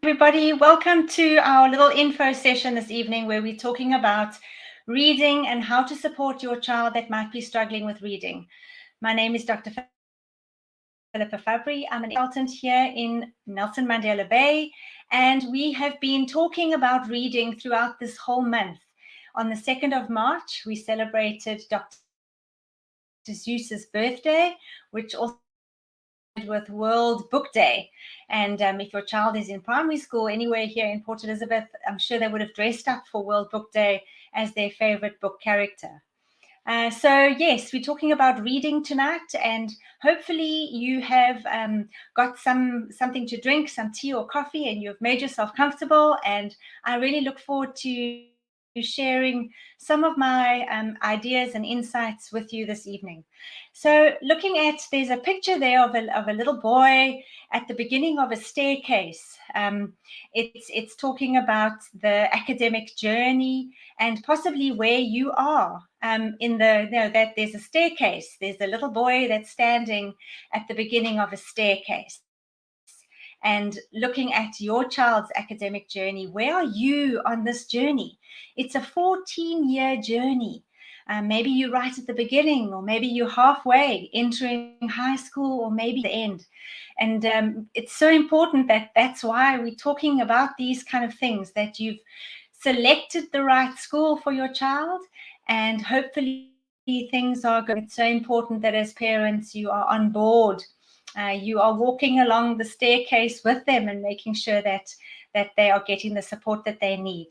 Everybody. Welcome to our little info session this evening where we're talking about reading and how to support your child that might be struggling with reading. My name is Dr. Philippa Fabry. I'm an consultant here in Nelson Mandela Bay, and we have been talking about reading throughout this whole month. On the 2nd of March, we celebrated Dr. Seuss's birthday, which also with World Book Day. And if your child is in primary school anywhere here in Port Elizabeth, I'm sure they would have dressed up for World Book Day as their favorite book character. So yes, we're talking about reading tonight, and hopefully you have got something to drink, some tea or coffee, and you've made yourself comfortable. And I really look forward to sharing some of my ideas and insights with you this evening. So looking at, there's a picture there of a little boy at the beginning of a staircase. It's talking about the academic journey and possibly where you are in the, that there's a staircase. There's a little boy that's standing at the beginning of a staircase. And looking at your child's academic journey, where are you on this journey? It's a 14-year journey. Maybe you're right at the beginning, or maybe you're halfway entering high school, or maybe the end. And it's so important that's why we're talking about these kind of things, that you've selected the right school for your child, and hopefully things are good. It's so important that as parents you are on board. You are walking along the staircase with them and making sure that they are getting the support that they need.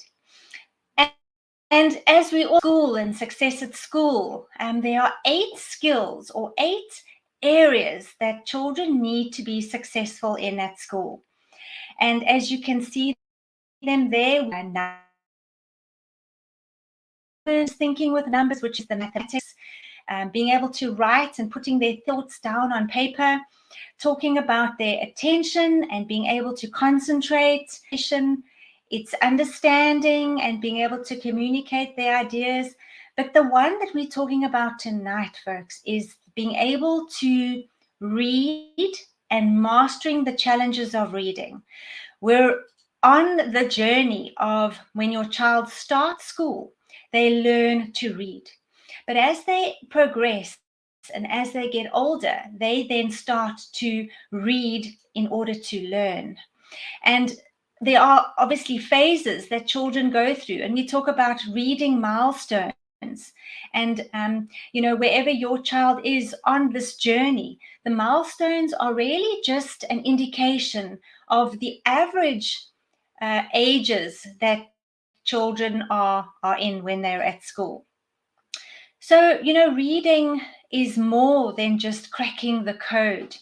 And as we all school and success at school, there are 8 skills or 8 areas that children need to be successful in at school. And as you can see them there, thinking with numbers, which is the mathematics, being able to write and putting their thoughts down on paper, talking about their attention and being able to concentrate. It's understanding and being able to communicate their ideas. But the one that we're talking about tonight, folks, is being able to read and mastering the challenges of reading. We're on the journey of when your child starts school, they learn to read. But as they progress and as they get older, they then start to read in order to learn. And there are obviously phases that children go through, and we talk about reading milestones. And, wherever your child is on this journey, the milestones are really just an indication of the average ages that children are in when they're at school. So, reading is more than just cracking the code.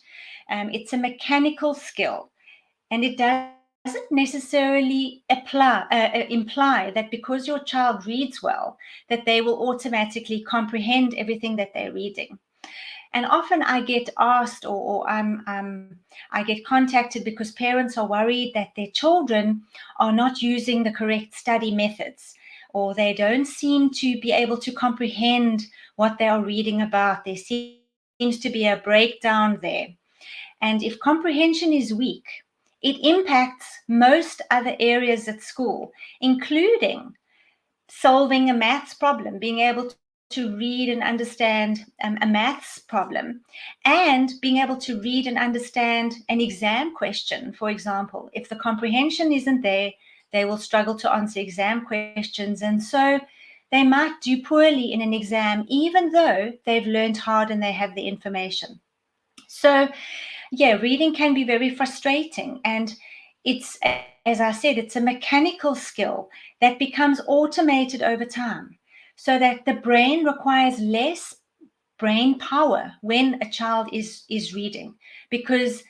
It's a mechanical skill, and it doesn't necessarily imply that because your child reads well, that they will automatically comprehend everything that they're reading. And often I get asked, or I get contacted because parents are worried that their children are not using the correct study methods, or they don't seem to be able to comprehend what they are reading about. There seems to be a breakdown there. And if comprehension is weak, it impacts most other areas at school, including solving a maths problem, being able to read and understand a maths problem, and being able to read and understand an exam question. For example, if the comprehension isn't there, they will struggle to answer exam questions, and so they might do poorly in an exam, even though they've learned hard and they have the information. So, reading can be very frustrating, and it's, as I said, it's a mechanical skill that becomes automated over time, so that the brain requires less brain power when a child is reading, because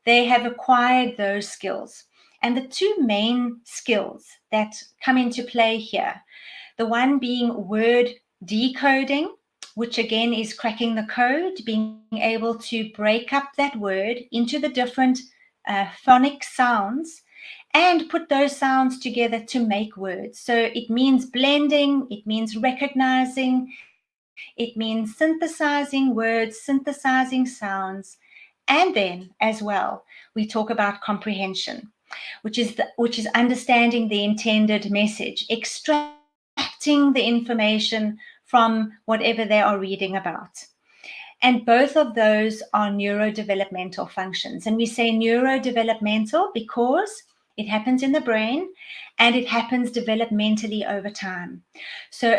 they have acquired those skills. And the 2 main skills that come into play here, the one being word decoding, which again is cracking the code, being able to break up that word into the different phonic sounds and put those sounds together to make words. So it means blending, it means recognizing, it means synthesizing words, synthesizing sounds. And then as well, we talk about comprehension. which is understanding the intended message, extracting the information from whatever they are reading about. And both of those are neurodevelopmental functions. And we say neurodevelopmental because it happens in the brain and it happens developmentally over time. So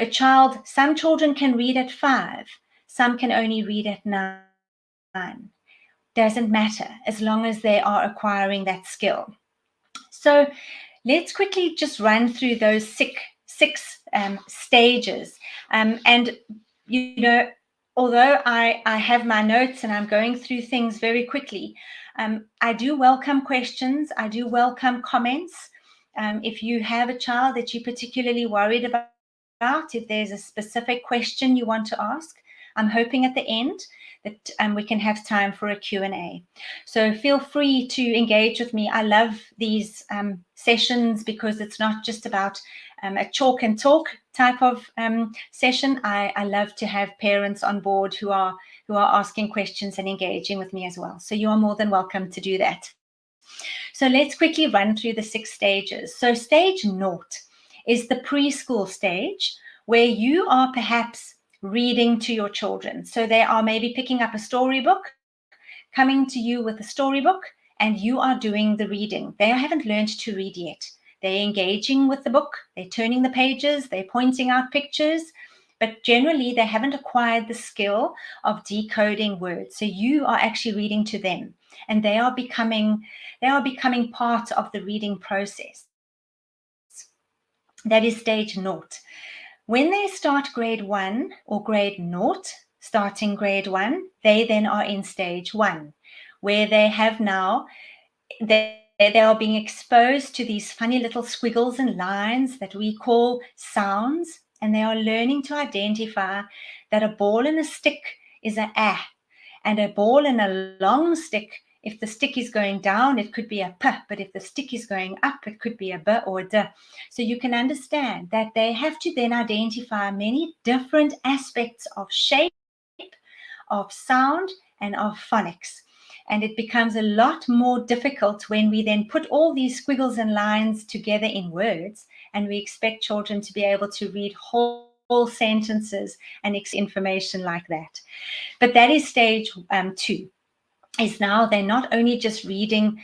some children can read at 5, some can only read at 9. Doesn't matter as long as they are acquiring that skill. So let's quickly just run through those six stages. And, you know, although I have my notes and I'm going through things very quickly, I do welcome questions. I do welcome comments. If you have a child that you're particularly worried about, if there's a specific question you want to ask, I'm hoping at the end that we can have time for a Q&A. So feel free to engage with me. I love these sessions because it's not just about a chalk and talk type of session. I love to have parents on board who are asking questions and engaging with me as well. So you are more than welcome to do that. So let's quickly run through the 6 stages. So stage 0 is the preschool stage, where you are perhaps reading to your children. So they are maybe picking up a storybook, coming to you with a storybook, and you are doing the reading. They haven't learned to read yet. They're engaging with the book, they're turning the pages, they're pointing out pictures, but generally they haven't acquired the skill of decoding words. So you are actually reading to them, and they are becoming part of the reading process. That is stage 0. When they start grade 1 or grade 0, starting grade 1, they then are in stage 1, where they are being exposed to these funny little squiggles and lines that we call sounds, and they are learning to identify that a ball and a stick is a ah, and a ball and a long stick, if the stick is going down, it could be a p, but if the stick is going up, it could be a b or a d. So you can understand that they have to then identify many different aspects of shape, of sound, and of phonics. And it becomes a lot more difficult when we then put all these squiggles and lines together in words, and we expect children to be able to read whole sentences and information like that. But that is stage 2. Is now they're not only just reading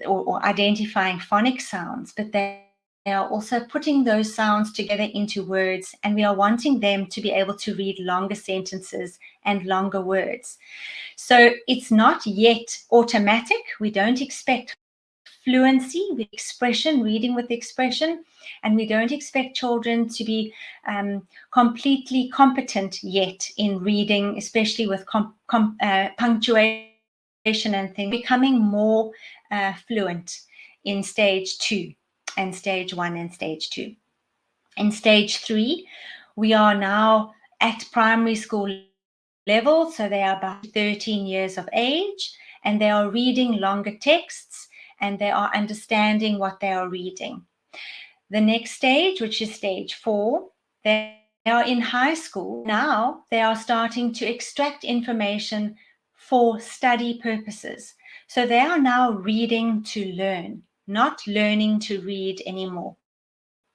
or identifying phonic sounds, but they are also putting those sounds together into words, and we are wanting them to be able to read longer sentences and longer words. So it's not yet automatic. We don't expect fluency with expression, reading with expression, and we don't expect children to be completely competent yet in reading, especially with punctuation and things, becoming more fluent in stage 2 and stage 1 and stage 2. In stage 3, we are now at primary school level, so they are about 13 years of age, and they are reading longer texts, and they are understanding what they are reading. The next stage, which is stage 4, they are in high school. Now they are starting to extract information for study purposes. So they are now reading to learn, not learning to read anymore.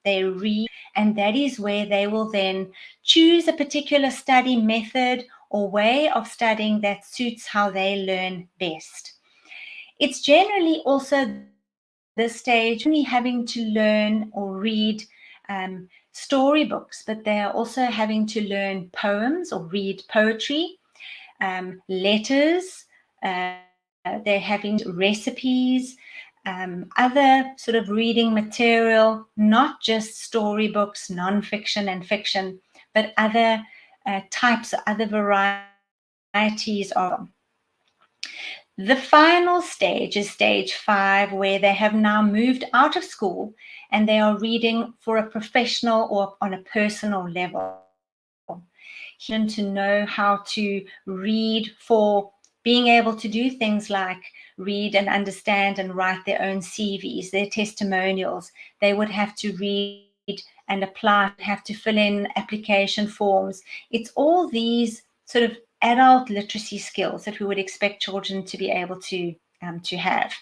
They read, and that is where they will then choose a particular study method or way of studying that suits how they learn best. It's generally also this stage only having to learn or read storybooks, but they are also having to learn poems or read poetry, letters, they're having recipes, other sort of reading material, not just storybooks, nonfiction and fiction, but other types, other varieties of them. The final stage is stage 5, where they have now moved out of school and they are reading for a professional or on a personal level. To know how to read for being able to do things like read and understand and write their own CVs, their testimonials. They would have to read and apply, have to fill in application forms. It's all these sort of adult literacy skills that we would expect children to be able to have.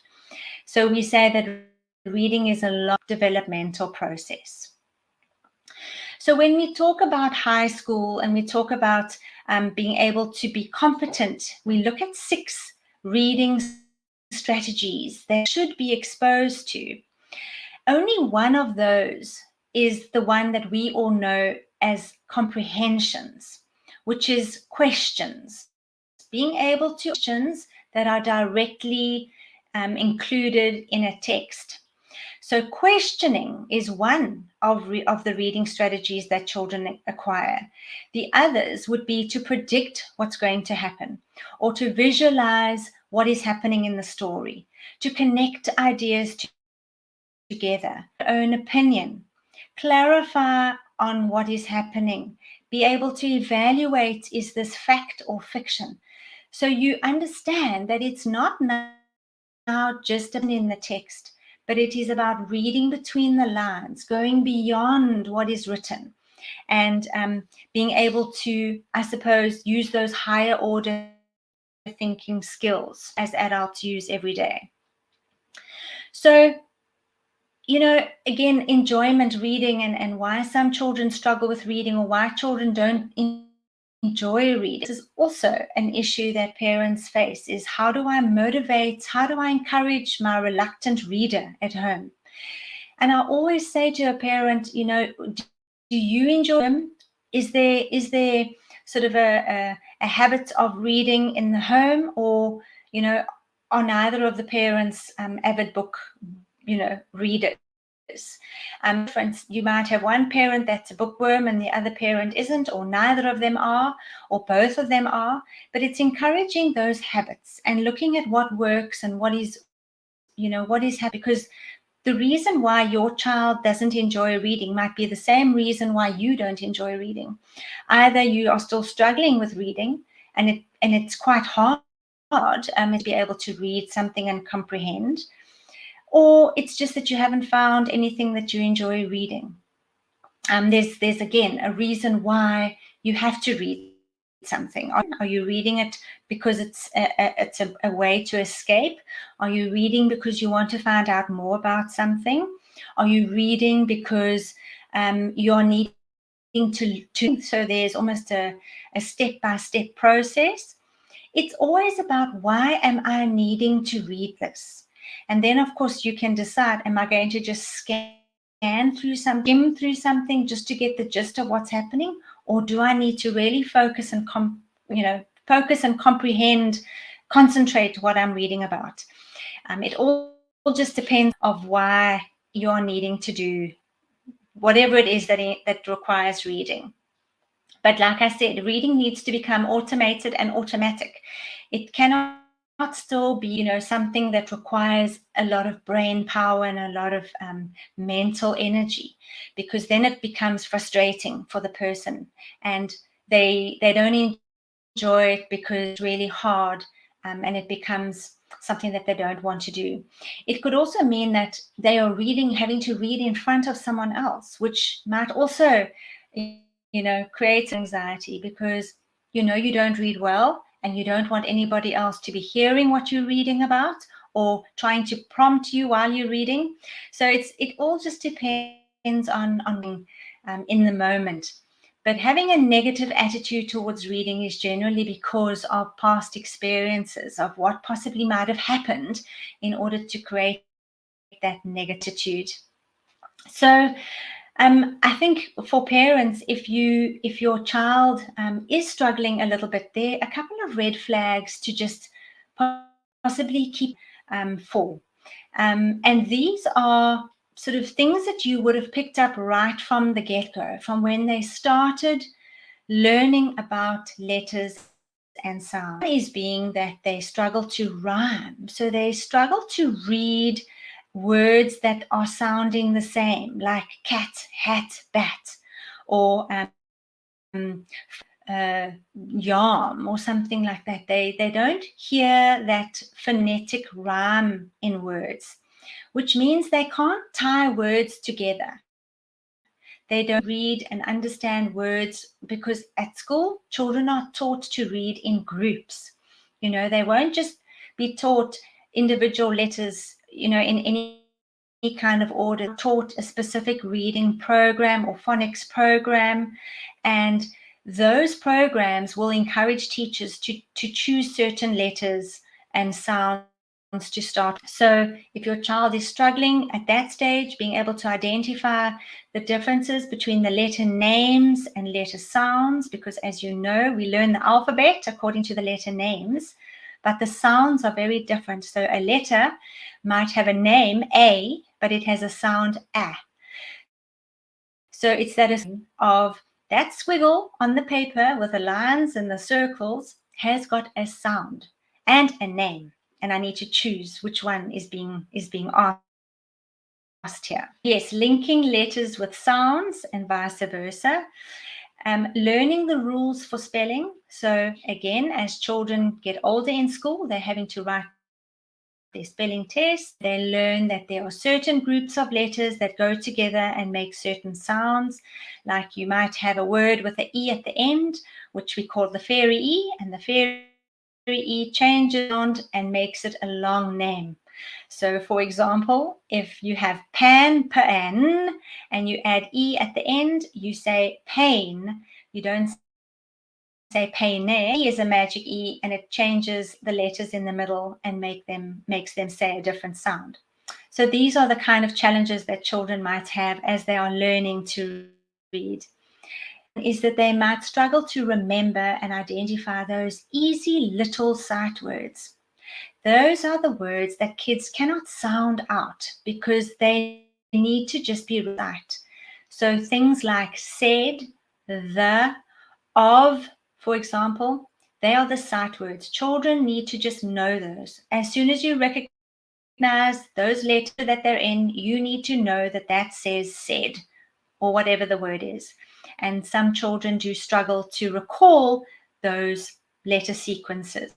So we say that reading is a long developmental process. So when we talk about high school and we talk about being able to be competent, we look at 6 reading strategies they should be exposed to. Only one of those is the one that we all know as comprehensions, which is questions. Being able to questions that are directly included in a text. So questioning is one of the reading strategies that children acquire. The others would be to predict what's going to happen, or to visualize what is happening in the story, to connect ideas together, own opinion, clarify on what is happening, be able to evaluate, is this fact or fiction? So you understand that it's not now just in the text, but it is about reading between the lines, going beyond what is written, and being able to, I suppose, use those higher order thinking skills as adults use every day. So, again, enjoyment, reading, and why some children struggle with reading, or why children don't enjoy reading. This is also an issue that parents face, is how do I motivate, how do I encourage my reluctant reader at home? And I always say to a parent, do you enjoy them? Is there sort of a habit of reading in the home, or, are neither of the parents avid book, readers? For instance, you might have one parent that's a bookworm and the other parent isn't, or neither of them are, or both of them are. But it's encouraging those habits and looking at what works and what is happening, because the reason why your child doesn't enjoy reading might be the same reason why you don't enjoy reading. Either you are still struggling with reading, and it's quite hard to be able to read something and comprehend, or it's just that you haven't found anything that you enjoy reading. There's again a reason why you have to read something. Are you reading it because it's a way to escape? Are you reading because you want to find out more about something? Are you reading because you're needing to so there's almost a step-by-step process? It's always about, why am I needing to read this? And then, of course, you can decide, am I going to just skim through something just to get the gist of what's happening? Or do I need to really focus and comprehend, concentrate what I'm reading about? It all just depends of why you're needing to do whatever it is that requires reading. But like I said, reading needs to become automated and automatic. It cannot still be, something that requires a lot of brain power and a lot of mental energy, because then it becomes frustrating for the person, and they don't enjoy it because it's really hard, and it becomes something that they don't want to do. It could also mean that they are having to read in front of someone else, which might also, create anxiety, because you don't read well, and you don't want anybody else to be hearing what you're reading about, or trying to prompt you while you're reading. So it all just depends on in the moment. But having a negative attitude towards reading is generally because of past experiences of what possibly might have happened in order to create that negative attitude. So I think for parents, if your child is struggling a little bit, there are a couple of red flags to just possibly keep for. And these are sort of things that you would have picked up right from the get-go, from when they started learning about letters and sounds. One is being that they struggle to rhyme. So they struggle to read words that are sounding the same, like cat, hat, bat, or yarn, or something like that. They don't hear that phonetic rhyme in words, which means they can't tie words together. They don't read and understand words, because at school, children are taught to read in groups. They won't just be taught individual letters, in any kind of order, taught a specific reading program or phonics program, and those programs will encourage teachers to choose certain letters and sounds to start. So if your child is struggling at that stage, being able to identify the differences between the letter names and letter sounds, because as you know, we learn the alphabet according to the letter names, but the sounds are very different. So a letter might have a name, A, but it has a sound, A. So it's that of that squiggle on the paper with the lines and the circles has got a sound and a name. And I need to choose which one is being asked here. Yes, linking letters with sounds and vice versa. Learning the rules for spelling. So again, as children get older in school, they're having to write their spelling test. They learn that there are certain groups of letters that go together and make certain sounds. Like you might have a word with an E at the end, which we call the fairy E, and the fairy E changes sound and makes it a long name. So for example, if you have pan and you add E at the end, you say pain. You don't say pain. E is a magic E, and it changes the letters in the middle and makes them say a different sound. So these are the kind of challenges that children might have as they are learning to read, is that they might struggle to remember and identify those easy little sight words. Those are the words that kids cannot sound out because they need to just be right. So things like said, the, of, for example, they are the sight words. Children need to just know those. As soon as you recognize those letters that they're in, you need to know that that says said, or whatever the word is. And some children do struggle to recall those letter sequences.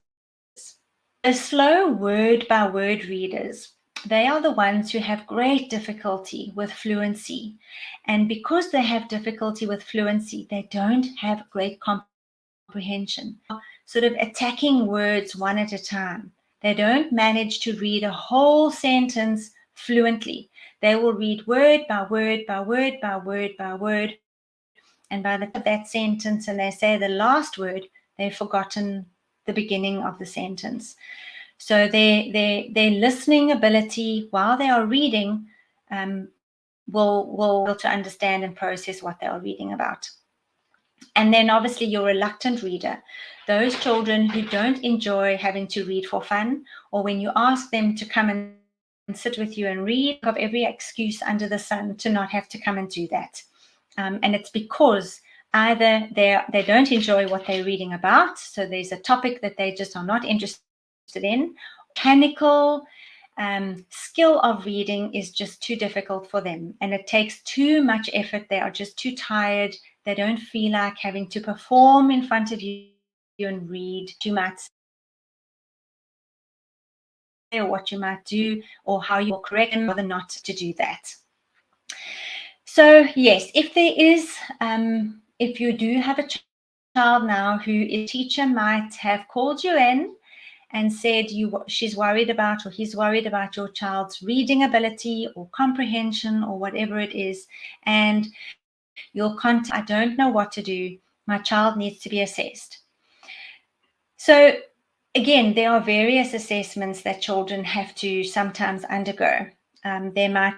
The slow word-by-word readers, they are the ones who have great difficulty with fluency. And because they have difficulty with fluency, they don't have great comprehension. Sort of attacking words one at a time. They don't manage to read a whole sentence fluently. They will read word by word by word by word by word. And by the end of that sentence, and they say the last word, they've forgotten the beginning of the sentence. So their listening ability while they are reading will be able to understand and process what they are reading about. And then obviously your reluctant reader, those children who don't enjoy having to read for fun, or when you ask them to come and sit with you and read, of every excuse under the sun to not have to come and do that. And it's because either they don't enjoy what they're reading about, so there's a topic that they just are not interested in. Mechanical skill of reading is just too difficult for them, and it takes too much effort. They are just too tired. They don't feel like having to perform in front of you and read too much, or what you might do, or how you will correct them, rather not to do that. So yes, if there is, if you do have a child now who a teacher might have called you in and said she's worried about, or he's worried about your child's reading ability or comprehension or whatever it is, and you'll contact, I don't know what to do, my child needs to be assessed. So again, there are various assessments that children have to sometimes undergo. They might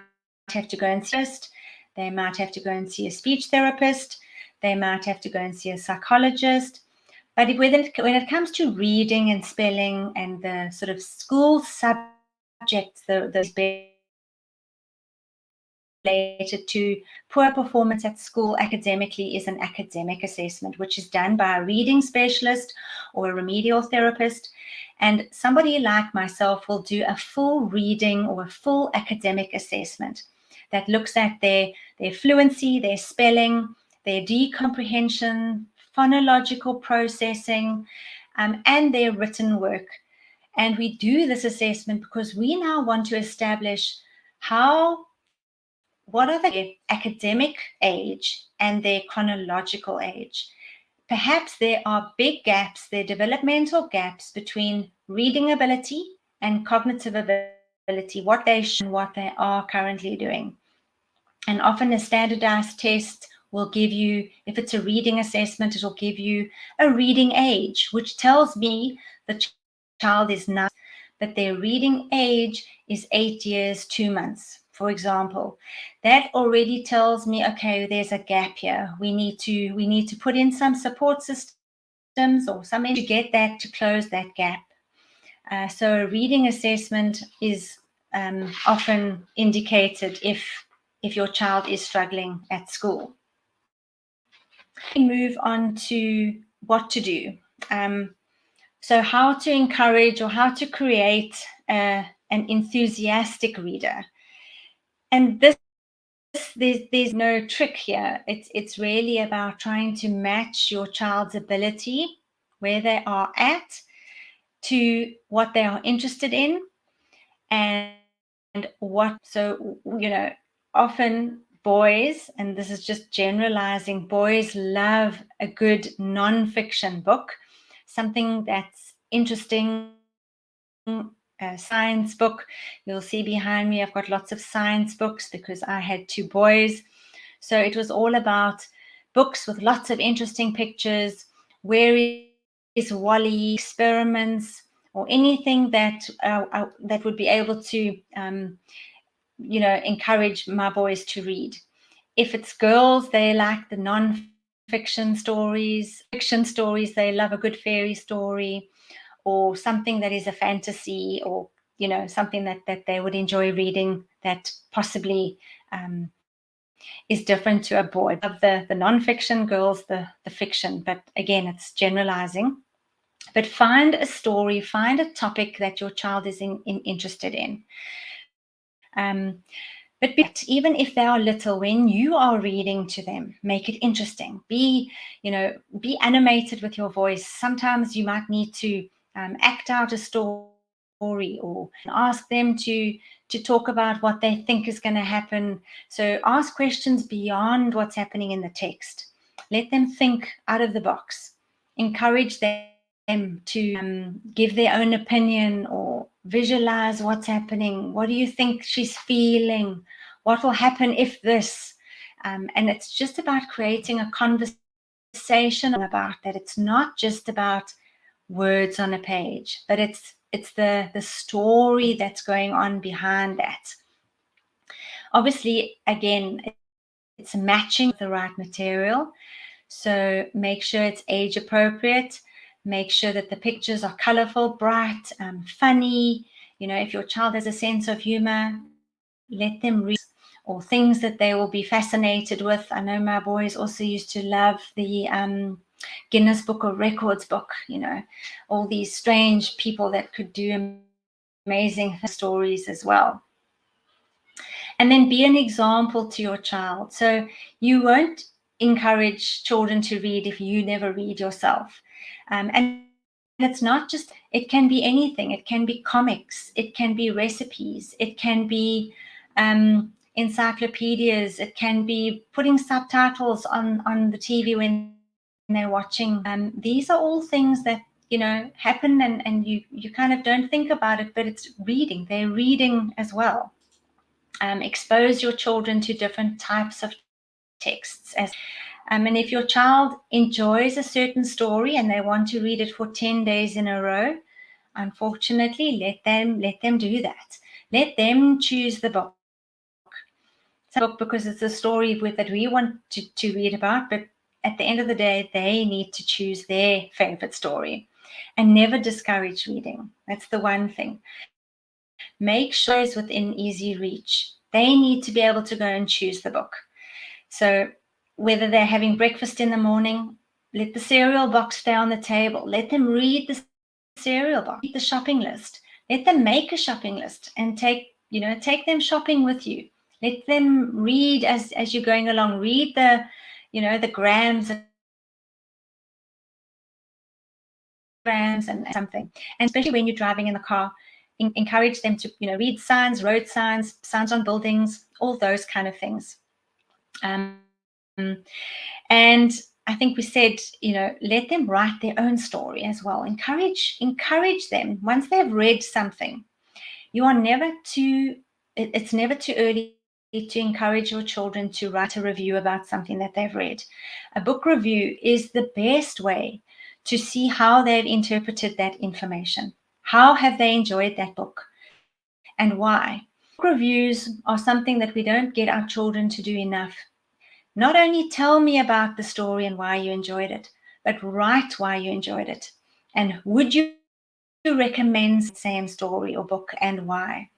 have to go and see a therapist, they might have to go and see a speech therapist, they might have to go and see a psychologist. But when it comes to reading and spelling and the sort of school subjects, those related to poor performance at school academically is an academic assessment, which is done by a reading specialist or a remedial therapist. And somebody like myself will do a full reading or a full academic assessment that looks at their fluency, their spelling, their decomprehension, phonological processing, and their written work. And we do this assessment because we now want to establish what are their academic age and their chronological age. Perhaps there are big gaps, there are developmental gaps between reading ability and cognitive ability. what they should, what they are currently doing. And often a standardized test will give you, if it's a reading assessment, it will give you a reading age, which tells me the child is 9, but their reading age is 8 years, 2 months, for example. That already tells me, okay, there's a gap here. We need to put in some support systems or something to get that, to close that gap. So a reading assessment is often indicated if your child is struggling at school. We move on to what to do. So how to encourage or how to create an enthusiastic reader. And there's no trick here. It's really about trying to match your child's ability, where they are at, to what they are interested in, and what. So, often boys, and this is just generalizing, boys love a good non-fiction book, something that's interesting. A science book. You'll see behind me, I've got lots of science books because I had 2 boys. So it was all about books with lots of interesting pictures. Where is Wally? Experiments, or anything that would be able to, encourage my boys to read. If it's girls, they like the non-fiction stories. Fiction stories, they love a good fairy story, or something that is a fantasy, or something that they would enjoy reading that possibly is different to a boy. Of the non-fiction, girls the fiction, but again, it's generalizing. But find a story, find a topic that your child is interested in. But even if they are little, when you are reading to them, make it interesting. Be animated with your voice. Sometimes you might need to act out a story, or ask them to talk about what they think is going to happen. So ask questions beyond what's happening in the text. Let them think out of the box. Encourage them to give their own opinion, or visualize what's happening. What do you think she's feeling? What will happen if this? And it's just about creating a conversation about that. It's not just about words on a page, but it's the story that's going on behind that. Obviously, again, it's matching the right material. So make sure it's age appropriate. Make sure that the pictures are colorful, bright, funny. If your child has a sense of humor, let them read, or things that they will be fascinated with. I know my boys also used to love the Guinness Book of Records book, all these strange people that could do amazing stories as well. And then be an example to your child. So you won't encourage children to read if you never read yourself. And it's not just, it can be anything. It can be comics, it can be recipes, it can be encyclopedias, it can be putting subtitles on the TV when they're watching. These are all things that happen, and you kind of don't think about it, but it's reading. They're reading as well. Expose your children to different types of texts. And if your child enjoys a certain story and they want to read it for 10 days in a row, unfortunately, let them do that. Let them choose the book. Because it's a story that we want to read about, but at the end of the day, they need to choose their favorite story. And never discourage reading. That's the one thing. Make sure it's within easy reach. They need to be able to go and choose the book. So whether they're having breakfast in the morning, let the cereal box stay on the table. Let them read the cereal box, read the shopping list. Let them make a shopping list and take them shopping with you. Let them read as you're going along. Read the grams and something. And especially when you're driving in the car, encourage them to read signs, road signs, signs on buildings, all those kind of things. And I think we said, let them write their own story as well. Encourage them. Once they've read something, You are never too, it's never too early to encourage your children to write a review about something that they've read. A book review is the best way to see how they've interpreted that information. How have they enjoyed that book and why? Book reviews are something that we don't get our children to do enough. Not only tell me about the story and why you enjoyed it, but write why you enjoyed it. And would you recommend the same story or book and why?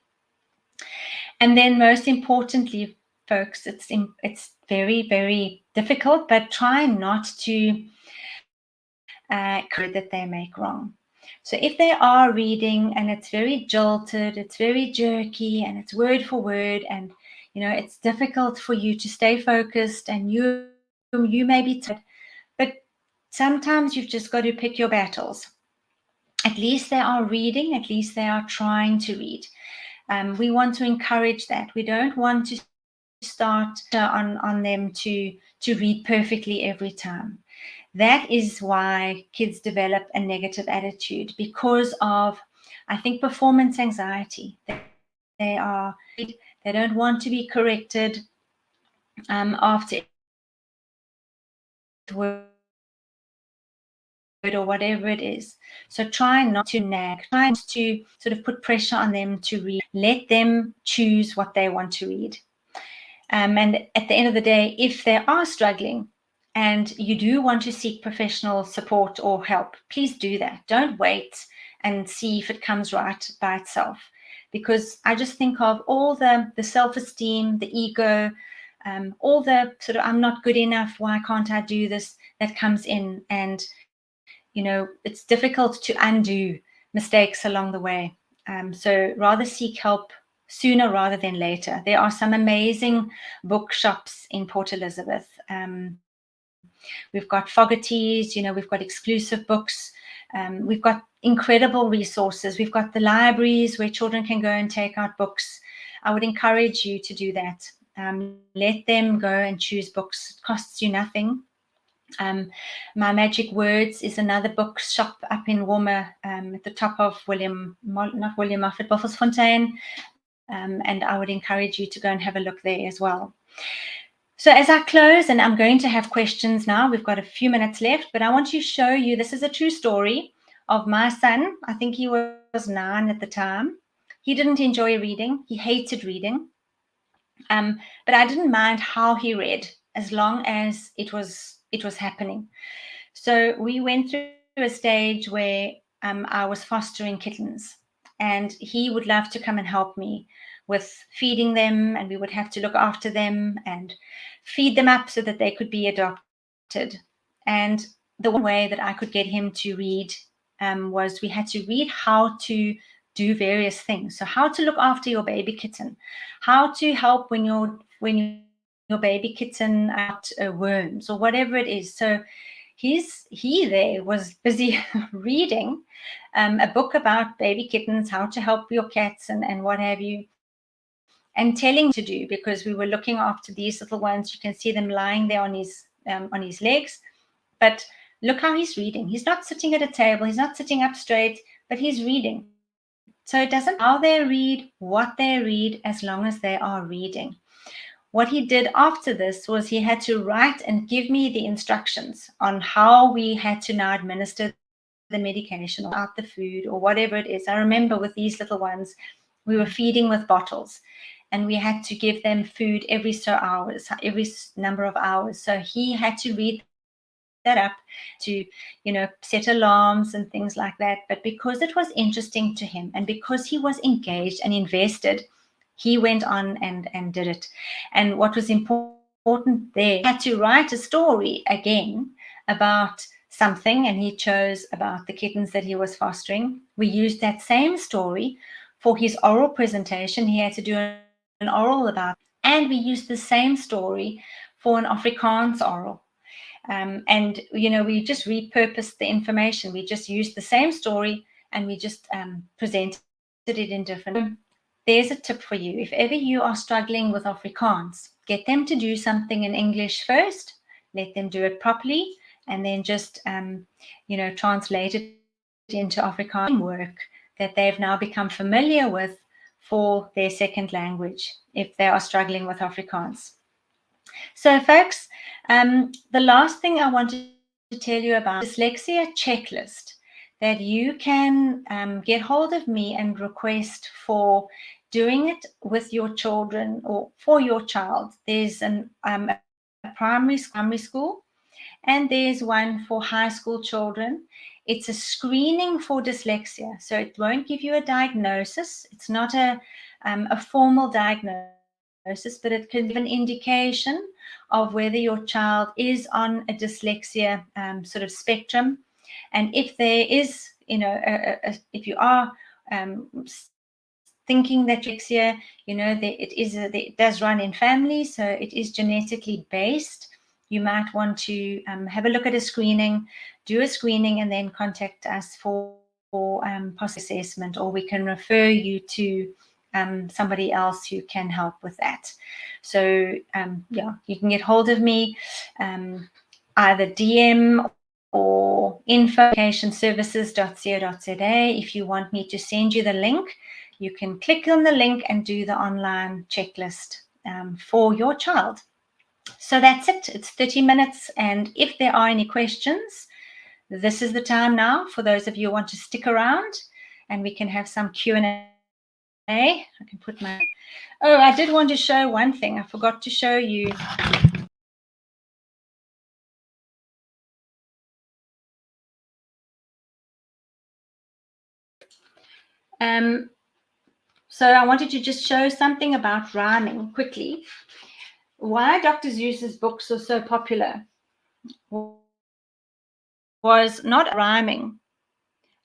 And then most importantly, folks, it's very, very difficult, but try not to that they make wrong. So if they are reading and it's very jolted, it's very jerky, and it's word for word, and it's difficult for you to stay focused, and you may be tired, but sometimes you've just got to pick your battles. At least they are reading, at least they are trying to read. We want to encourage that. We don't want to start on them to read perfectly every time. That is why kids develop a negative attitude, because of, I think, performance anxiety. They don't want to be corrected after word or whatever it is. So try not to nag, try not to sort of put pressure on them to read. Let them choose what they want to read. And at the end of the day, if they are struggling and you do want to seek professional support or help, please do that. Don't wait and see if it comes right by itself. Because I just think of all the self-esteem, the ego, all the sort of I'm not good enough, why can't I do this, that comes in. And, it's difficult to undo mistakes along the way. So rather seek help sooner rather than later. There are some amazing bookshops in Port Elizabeth. We've got Fogarty's, we've got exclusive books. We've got incredible resources. We've got the libraries where children can go and take out books. I would encourage you to do that. Let them go and choose books. It costs you nothing. My Magic Words is another bookshop up in Warmer, at the top of William Moffat, Boffelsfontein. And I would encourage you to go and have a look there as well. So as I close, and I'm going to have questions now, we've got a few minutes left, but I want to show you, this is a true story of my son. I think he was 9 at the time. He didn't enjoy reading. He hated reading. But I didn't mind how he read, as long as it was happening. So we went through a stage where I was fostering kittens, and he would love to come and help me with feeding them, and we would have to look after them and feed them up so that they could be adopted. And the one way that I could get him to read was we had to read how to do various things. So how to look after your baby kitten, how to help when your baby kitten out worms or whatever it is. So he there was busy reading a book about baby kittens, how to help your cats and what have you, and telling to do, because we were looking after these little ones. You can see them lying there on his legs, but look how he's reading. He's not sitting at a table. He's not sitting up straight, but he's reading. So it doesn't matter how they read, what they read, as long as they are reading. What he did after this was he had to write and give me the instructions on how we had to now administer the medication or out the food or whatever it is. I remember with these little ones, we were feeding with bottles, and we had to give them food every number of hours. So he had to read that up to, set alarms and things like that. But because it was interesting to him and because he was engaged and invested, he went on and did it. And what was important there, he had to write a story again about something, and he chose about the kittens that he was fostering. We used that same story for his oral presentation. He had to do an oral about, and we used the same story for an Afrikaans oral. And, we just repurposed the information. We just used the same story and we just presented it in different. There's a tip for you. If ever you are struggling with Afrikaans, get them to do something in English first, let them do it properly, and then just, translate it into Afrikaans work that they've now become familiar with for their second language if they are struggling with Afrikaans. So folks, the last thing I wanted to tell you about dyslexia checklist that you can get hold of me and request for doing it with your children or for your child. There's a primary school, and there's one for high school children. It's a screening for dyslexia, so it won't give you a diagnosis. It's not a formal diagnosis, but it can give an indication of whether your child is on a dyslexia sort of spectrum. And if there is, if you are thinking that dyslexia, it does run in families, so it is genetically based. You might want to have a look at a screening, do a screening, and then contact us for post-assessment, or we can refer you to somebody else who can help with that. So you can get hold of me either DM or info@educationservices.co.za. If you want me to send you the link, you can click on the link and do the online checklist for your child. So that's it. It's 30 minutes. And if there are any questions, this is the time now for those of you who want to stick around, and we can have some Q&A. I can put my... Oh, I did want to show one thing. I forgot to show you. So I wanted to just show something about rhyming quickly. Why Dr. Seuss's books are so popular was not rhyming,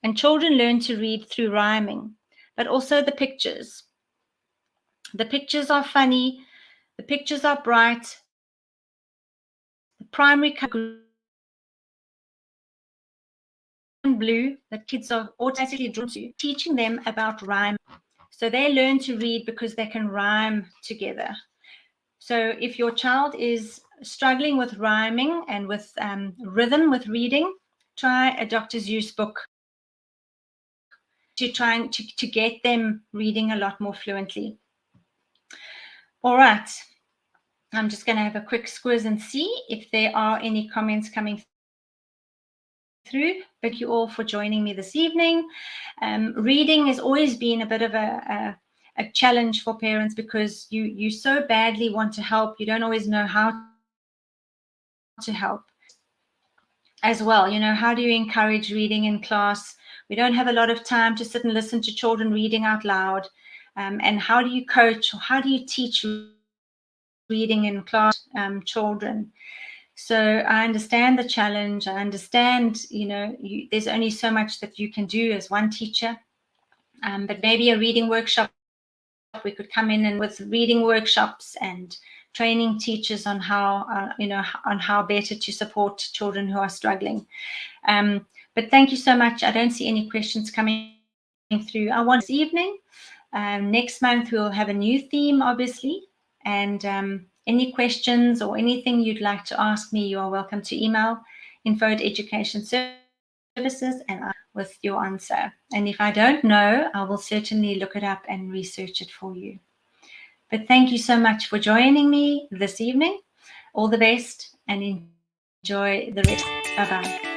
and children learn to read through rhyming, but also the pictures. The pictures are funny, the pictures are bright, the primary color and blue that kids are automatically drawn to, teaching them about rhyme. So they learn to read because they can rhyme together. So if your child is struggling with rhyming and with rhythm with reading, try a Dr. Seuss book to try to get them reading a lot more fluently. All right. I'm just going to have a quick squiz and see if there are any comments coming through. Thank you all for joining me this evening. Reading has always been a bit of a challenge for parents because you so badly want to help. You don't always know how to help as well. How do you encourage reading in class? We don't have a lot of time to sit and listen to children reading out loud. And how do you coach, or how do you teach reading in class children? So I understand the challenge. I understand, there's only so much that you can do as one teacher. But maybe a reading workshop, we could come in and with reading workshops and training teachers on how, on how better to support children who are struggling. But thank you so much. I don't see any questions coming through. I want this evening. Next month, we'll have a new theme, obviously. And any questions or anything you'd like to ask me, you are welcome to email info@educationservices and with your answer. And if I don't know, I will certainly look it up and research it for you. But thank you so much for joining me this evening. All the best and enjoy the rest. Bye-bye.